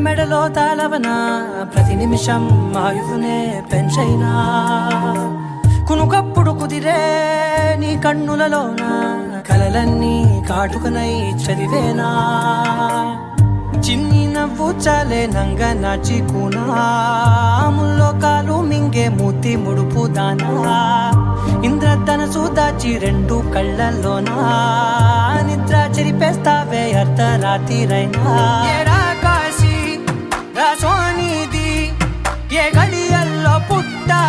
మెడలో తాళవన ప్రతి నిమిషం ఆయువునే పెంచైనా కునుకప్పుడు కుదిరే నీ కన్నులలోన కలలన్నీ కాటుకనై చదివేనా చిన్ని నవ్వు చాలే నంగ నాచికునాముల్లో కాలు మింగే మూతి ముడుపు దానా ఇంద్రధనసు దాచి రెండు కళ్ళల్లోనా నిద్ర చెరిపేస్తావే అర్ధరాత్రిరైనా ఏడా కాశీ రాసోనిది ఏ గడియల్లో పుట్టా